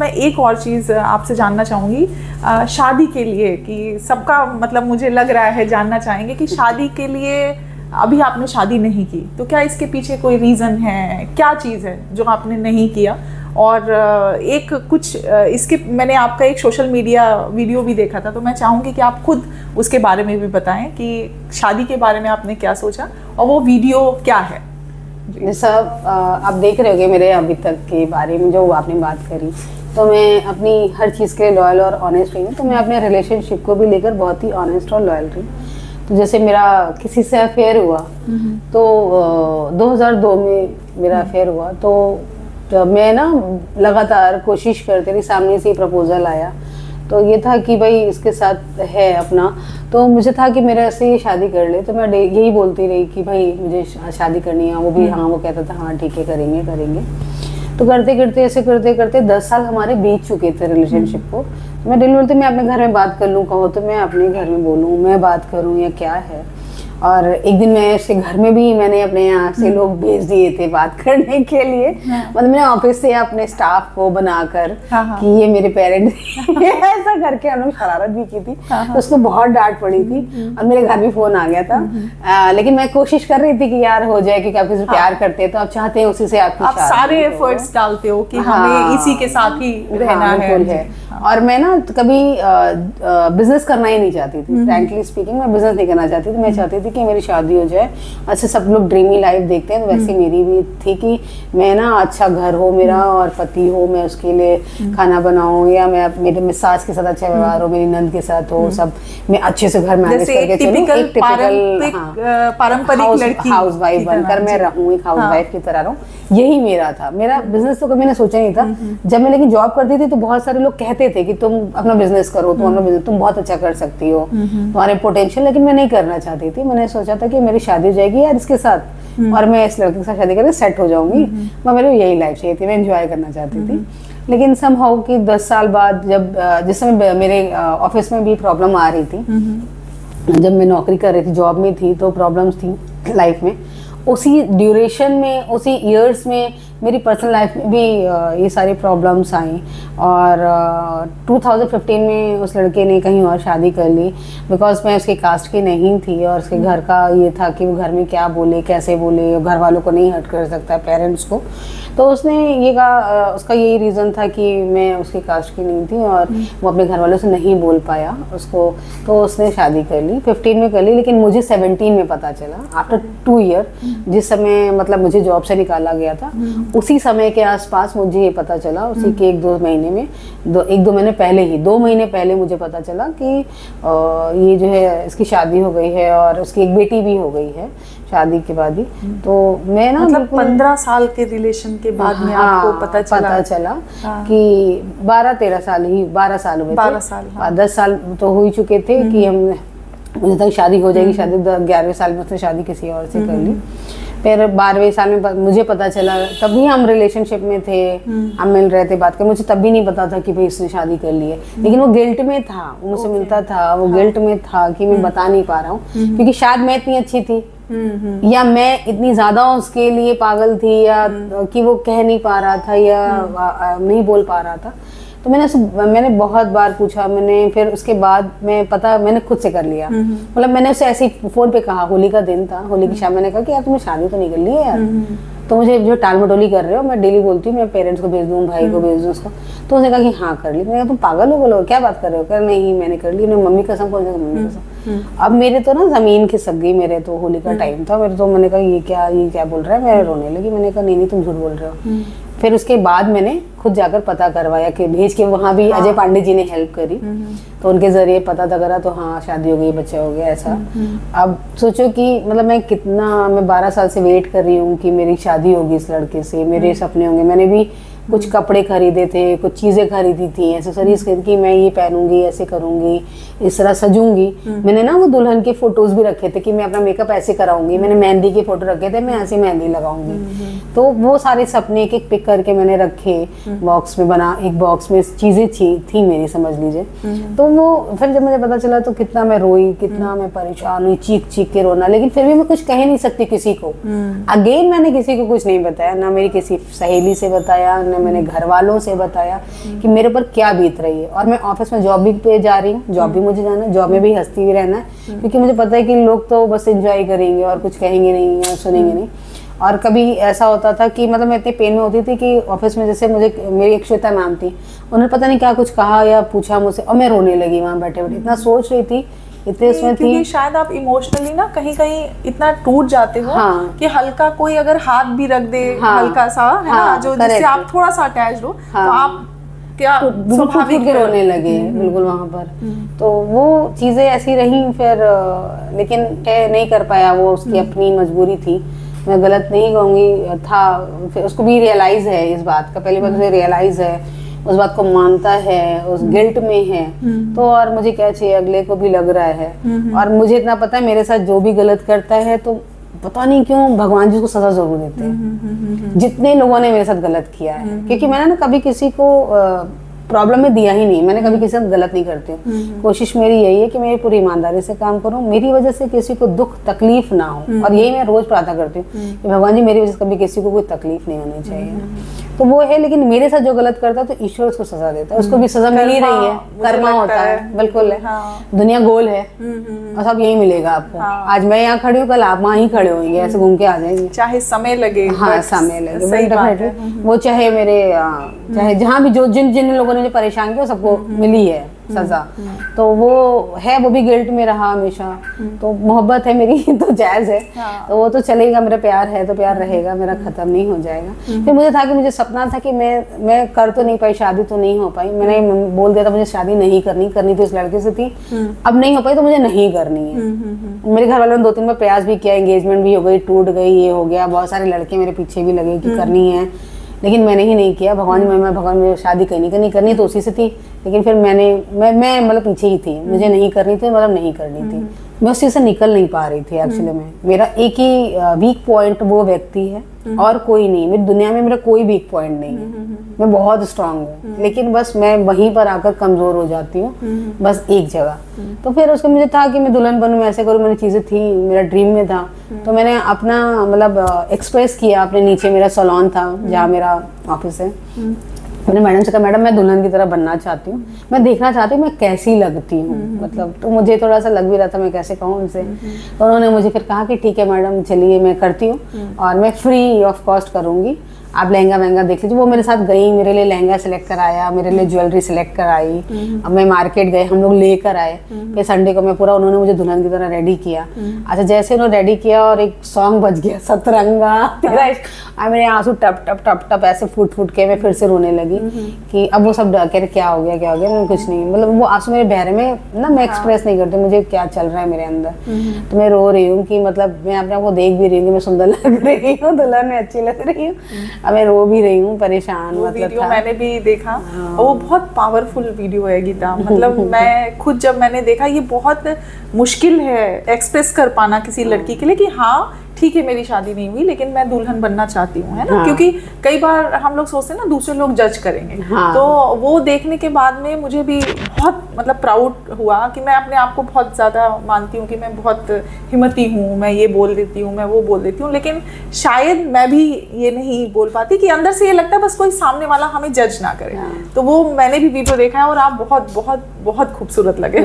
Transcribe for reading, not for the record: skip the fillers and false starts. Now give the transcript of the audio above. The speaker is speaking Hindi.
मैं एक और चीज़ आपसे जानना चाहूँगी शादी के लिए, कि सबका मतलब मुझे लग रहा है जानना चाहेंगे कि शादी के लिए अभी आपने शादी नहीं की, तो क्या इसके पीछे कोई रीज़न है, क्या चीज़ है जो आपने नहीं किया? और एक कुछ इसके मैंने आपका एक सोशल मीडिया वीडियो भी देखा था, तो मैं चाहूँगी कि आप खुद उसके बारे में भी बताएं कि शादी के बारे में आपने क्या सोचा और वो वीडियो क्या है। जैसा आप देख रहे होगे मेरे अभी तक के बारे में जो आपने बात करी, तो मैं अपनी हर चीज़ के लॉयल और ऑनेस्ट रही हूँ। तो मैं अपने रिलेशनशिप को भी लेकर बहुत ही ऑनेस्ट और लॉयल रही। तो जैसे मेरा किसी से अफेयर हुआ, तो 2002 में मेरा अफेयर हुआ, तो मैं ना लगातार कोशिश करती रही, सामने से ही प्रपोजल आया, तो ये था कि भाई इसके साथ है अपना, तो मुझे था कि मेरे से ये शादी कर ले। तो मैं यही बोलती रही कि भाई मुझे शादी करनी है। वो भी हाँ, वो कहता था हाँ ठीक है करेंगे करेंगे। तो करते करते ऐसे करते करते 10 साल हमारे बीत चुके थे रिलेशनशिप को। तो मैं दिल बोलती मैं अपने घर में बात कर लूँ, कहो तो मैं अपने घर में बोलूँ, मैं बात करूँ या क्या है। और एक दिन मैं ऐसे घर में भी मैंने अपने यहाँ से लोग भेज दिए थे बात करने के लिए। मतलब मैंने ऑफिस से अपने स्टाफ को बनाकर कि ये मेरे पेरेंट्स ऐसा करके उन्होंने शरारत भी की थी। तो उसको बहुत डांट पड़ी थी और मेरे घर भी फोन आ गया था। लेकिन मैं कोशिश कर रही थी कि यार हो जाए, क्योंकि आप किसी प्यार करते हैं तो आप चाहते हैं उसी से आपकी आप सारे एफर्ट्स डालते हो कि हमें इसी के साथ ही रहना है। और मैं ना कभी बिजनेस करना ही नहीं चाहती थी। फ्रैंकली स्पीकिंग मैं बिजनेस नहीं करना चाहती थी। मैं चाहती थी कि मेरी शादी हो जाए। अच्छा, सब लोग ड्रीमी लाइफ देखते हैं, तो वैसे मेरी भी थी कि मैं ना अच्छा घर हो मेरा और पति हो, मैं उसके लिए खाना बनाऊं, या मैं मेरे सास के साथ अच्छा व्यवहार हो, मेरी नंद के साथ हो, सब मैं अच्छे से घर मैनेज करके चलूं, एक टिपिकल पारंपरिक लड़की हाउस वाइफ बनकर मैं रहूं, एक हाउस वाइफ की तरह रहूं। यही मेरा था। मेरा बिजनेस तो कभी मैंने सोचा नहीं था। जब मैं लेकिन जॉब करती थी तो बहुत सारे लोग कहते थे कि तुम अपना बिजनेस करो, तुम अपना बिजनेस, तुम बहुत अच्छा कर सकती हो, तुम्हारे पोटेंशियल। लेकिन मैं नहीं करना चाहती थी। मैंने सोचा था कि मेरी शादी हो जाएगी यार इसके साथ, और मैं इस लड़के के साथ शादी करके सेट हो जाऊंगी। मैं मेरी यही लाइफ चाहिए थी, मैं एंजॉय करना चाहती थी। लेकिन समहाउ कि 10 साल बाद जब जिस समय मेरे ऑफिस में भी प्रॉब्लम आ रही थी, जब मैं नौकरी कर रही थी, जॉब में थी, तो प्रॉब्लम्स थी लाइफ में। उसी ड्यूरेशन में, उसी ईयर्स में मेरी पर्सनल लाइफ में भी ये सारी प्रॉब्लम्स आई। और 2015 में उस लड़के ने कहीं और शादी कर ली, बिकॉज मैं उसके कास्ट की नहीं थी। और उसके घर का ये था कि वो घर में क्या बोले, कैसे बोले, घर वालों को नहीं हर्ट कर सकता, पेरेंट्स को। तो उसने ये कहा, उसका यही रीज़न था कि मैं उसके कास्ट की नहीं थी और वो अपने घर वालों से नहीं बोल पाया उसको, तो उसने शादी कर ली। 15 में कर ली, लेकिन मुझे 17 में पता चला, आफ्टर 2 ईयर, जिस समय मतलब मुझे जॉब से निकाला गया था, उसी समय के आसपास मुझे ये पता चला, उसी के 1-2 महीने में, 1-2 महीने पहले ही, 2 महीने पहले मुझे पता चला कि ये जो है इसकी शादी हो गई है और उसकी एक बेटी भी हो गई है शादी के बाद ही। तो मैं ना मतलब 15 साल के रिलेशन के बाद में आपको पता चला कि 12-13 साल ही, 12 साल हुए थे। 12 साल, 10 साल तो हो ही चुके थे कि हम, मुझे तक शादी हो जाएगी, शादी 11वें साल में उसने शादी किसी और से कर ली। फिर 12वें साल में मुझे पता चला, तभी हम रिलेशनशिप में थे, हम मिल रहे थे, बात कर, मुझे तब भी नहीं पता था कि भाई इसने शादी कर ली है। लेकिन वो गिल्ट में था, वो मुझसे मिलता था, वो गिल्ट में था कि मैं बता नहीं पा रहा हूँ, क्योंकि शायद मैं इतनी अच्छी थी या मैं इतनी ज्यादा उसके लिए पागल थी, या कि वो कह नहीं पा रहा था या नहीं बोल पा रहा था। तो मैंने बहुत बार पूछा, मैंने फिर उसके बाद मैंने खुद से कर लिया। मतलब मैंने उसे ऐसे ही फोन पे कहा, होली का दिन था, होली की शाम, मैंने कहा कि यार तुम्हें शादी तो नहीं कर ली है यार, तो मुझे जो टाल मटोली कर रहे हो, मैं डेली बोलती हूँ मैं पेरेंट्स को भेज दूँ, भाई को भेज दूँ उसको। तो उसने कहा कि हाँ कर ली। मैंने कहा तुम पागल हो, बोलो क्या बात कर रहे हो? कह नहीं मैंने कर ली। मम्मी कसम, कौन सी मम्मी कसम। अब मेरे तो ना जमीन खिसक गई, मेरे तो होली का टाइम था, मेरे तो, मैंने कहा ये क्या बोल रहा है, मैं रोने लगी। मैंने कहा नहीं तुम झूठ बोल रहे हो। फिर उसके बाद मैंने खुद जाकर पता करवाया, कि भेज के, वहाँ भी अजय पांडे जी ने हेल्प करी, तो उनके जरिए पता करा, तो हाँ शादी हो गई, बच्चा हो गया, ऐसा। अब सोचो कि मतलब मैं 12 साल से वेट कर रही हूँ कि मेरी शादी होगी इस लड़के से, मेरे सपने होंगे। मैंने भी कुछ कपड़े खरीदे थे, कुछ चीज़ें खरीदी थी, एक्सेसरीज खरीदी कि मैं ये पहनूंगी, ऐसे करूंगी, इस तरह सजूंगी। मैंने ना वो दुल्हन के फोटोज भी रखे थे कि मैं अपना मेकअप ऐसे कराऊंगी, मैंने मेहंदी के फोटो रखे थे, मैं ऐसे मेहंदी लगाऊंगी। तो वो सारे सपने एक पिक करके मैंने रखे बॉक्स में, एक बॉक्स में चीज़ें थी मेरी, समझ लीजिए। तो वो फिर जब मुझे पता चला तो कितना मैं रोई, कितना मैं परेशान हुई, चीख के रोना। लेकिन फिर भी मैं कुछ कह नहीं सकती किसी को। अगेन मैंने किसी को कुछ नहीं बताया, ना मेरी किसी सहेली से बताया, ने, मैंने घर वालों से बताया कि मेरे ऊपर क्या बीत रही है। और मैं ऑफिस में जॉब भी पे जा रही हूँ, जॉब भी मुझे जाना है, जॉब में भी हंसती भी रहना है, क्योंकि मुझे पता है कि लोग तो बस एंजॉय करेंगे और कुछ कहेंगे नहीं या सुनेंगे नहीं। और कभी ऐसा होता था कि मतलब मैं इतने पेन में होती थी कि ऑफिस में जैसे मुझे, मेरी एक श्वेता मैम थी, उन्होंने पता नहीं क्या कुछ कहा या पूछा मुझसे और मैं रोने लगी वहाँ बैठे बैठे, इतना सोच रही थी, इतने इसमें थी। क्योंकि शायद आप इमोशनली ना कहीं कहीं इतना टूट जाते हो कि हल्का कोई अगर हाथ भी रख दे, हल्का सा है ना, जो जिससे आप थोड़ा सा अटैच हो, तो आप क्या स्वाभाविक रोने लगे बिल्कुल वहां पर। तो वो चीजें ऐसी रही फिर, लेकिन नहीं कर पाया, वो उसकी अपनी मजबूरी थी, मैं गलत नहीं कहूँगी था। फिर उसको भी रियलाइज है इस बात का, पहली बार उसे रियलाइज है, उस बात को मानता है, उस गिल्ट में है, तो और मुझे क्या चाहिए, अगले को भी लग रहा है। और मुझे इतना पता है मेरे साथ जो भी गलत करता है तो पता नहीं क्यों भगवान जी उसको सजा जरूर देते हैं, जितने लोगों ने मेरे साथ गलत किया है। क्योंकि मैंने ना कभी किसी को प्रॉब्लम में दिया ही नहीं, मैंने कभी किसी के साथ गलत नहीं करती हूँ। कोशिश मेरी यही है कि मैं पूरी ईमानदारी से काम करूँ, मेरी वजह से किसी को दुख तकलीफ ना हो। और यही मैं रोज प्रार्थना करती हूँ कि भगवान जी मेरी वजह से कभी किसी को कोई तकलीफ नहीं होनी चाहिए। तो वो है, लेकिन मेरे साथ जो गलत करता है तो ईश्वर उसको सजा देता है, उसको भी सजा मिल ही रही है, कर्मा होता है, बिल्कुल है। दुनिया गोल है और सब यही मिलेगा आपको। आज मैं यहाँ खड़ी हूँ, कल आप वहाँ ही खड़े होंगे, ऐसे घूम के आ जाएंगे, चाहे समय लगे। हाँ समय लगे, वो चाहे मेरे चाहे जहाँ भी जो जिन जिन लोगों ने मुझे परेशान किया सबको मिली है सजा। तो वो है, वो भी गिल्ट में रहा हमेशा। तो मोहब्बत है मेरी तो जायज है, तो वो तो चलेगा, मेरा प्यार है तो प्यार रहेगा, मेरा खत्म नहीं हो जाएगा। फिर मुझे था कि मुझे सपना था कि मैं कर तो नहीं पाई, शादी तो नहीं हो पाई, मैंने बोल दिया था मुझे शादी नहीं करनी थी, उस लड़के से थी, अब नहीं हो पाई तो मुझे नहीं करनी है। मेरे घर वालों ने 2-3 बार प्रयास भी किया, एंगेजमेंट भी हो गई, टूट गई, ये हो गया, बहुत सारे लड़के मेरे पीछे भी लगे कि करनी है, लेकिन मैंने ही नहीं किया। भगवान में शादी करनी तो उसी से थी, लेकिन फिर मैं मतलब पीछे ही थी, मुझे नहीं करनी थी, मतलब नहीं करनी थी, मैं उस चीज से निकल नहीं पा रही थी। एक्चुअली में मेरा एक ही वीक पॉइंट वो व्यक्ति है और कोई नहीं, मेरी दुनिया में मेरा कोई वीक पॉइंट नहीं है, मैं बहुत स्ट्रांग हूँ, लेकिन बस मैं वहीं पर आकर कमजोर हो जाती हूँ, बस एक जगह। तो फिर उसको मुझे था कि मैं दुल्हन बनूं, ऐसे करूँ, मेरी चीजें थी, मेरा ड्रीम में था। तो मैंने अपना मतलब एक्सप्रेस किया, अपने नीचे मेरा सैलून था जहाँ मेरा ऑफिस है, मैंने मैडम से कहा, मैडम मैं दुल्हन की तरह बनना चाहती हूँ, मैं देखना चाहती हूँ मैं कैसी लगती हूँ, मतलब तो मुझे थोड़ा सा लग भी रहा था मैं कैसे कहूँ उनसे। तो उन्होंने मुझे फिर कहा कि ठीक है मैडम चलिए मैं करती हूँ और मैं फ्री ऑफ कॉस्ट करूँगी, आप लहंगा वहंगा देख लीजिए। वो मेरे साथ गई, मेरे लिए लहंगा सेलेक्ट कराया, मेरे लिए ज्वेलरी सेलेक्ट कराई, अब मैं मार्केट गए, हम लोग लेकर आए, फिर संडे को मैं पूरा, उन्होंने मुझे दुल्हन की तरह रेडी किया। अच्छा जैसे उन्होंने रेडी किया और एक सॉन्ग बज गया, सतरंगा तेरा इश्क, मेरे आंसू टप टप टप टप ऐसे फूट के मैं फिर से रोने लगी कि अब वो सब कह रहे क्या हो गया, मैं कुछ नहीं, मतलब वो आंसू मेरे बहरे में ना, मैं एक्सप्रेस नहीं करती मुझे क्या चल रहा है मेरे अंदर। तो मैं रो रही हूँ कि मतलब मैं अपने आप को देख भी रही हूँ कि मैं सुंदर लग रही हूँ, दुल्हन में अच्छी लग रही हूँ, अब मैं रो भी रही हूँ, परेशान। वो मतलब वीडियो मैंने भी देखा और वो बहुत पावरफुल वीडियो है गीता, मतलब मैं खुद जब मैंने देखा, ये बहुत मुश्किल है एक्सप्रेस कर पाना किसी लड़की के लिए कि हाँ ठीक है मेरी शादी नहीं हुई लेकिन मैं दुल्हन बनना चाहती हूँ, है ना। क्योंकि कई बार हम लोग सोचते हैं ना दूसरे लोग जज करेंगे, तो वो देखने के बाद में मुझे भी बहुत मतलब प्राउड हुआ कि मैं अपने आप को बहुत ज़्यादा मानती हूँ कि मैं बहुत हिम्मती हूँ, मैं ये बोल देती हूँ, मैं वो बोल देती हूँ, लेकिन शायद मैं भी ये नहीं बोल पाती कि अंदर से ये लगता है बस कोई सामने वाला हमें जज ना करे। तो वो मैंने भी वीडियो देखा है और आप बहुत बहुत बहुत खूबसूरत लगे।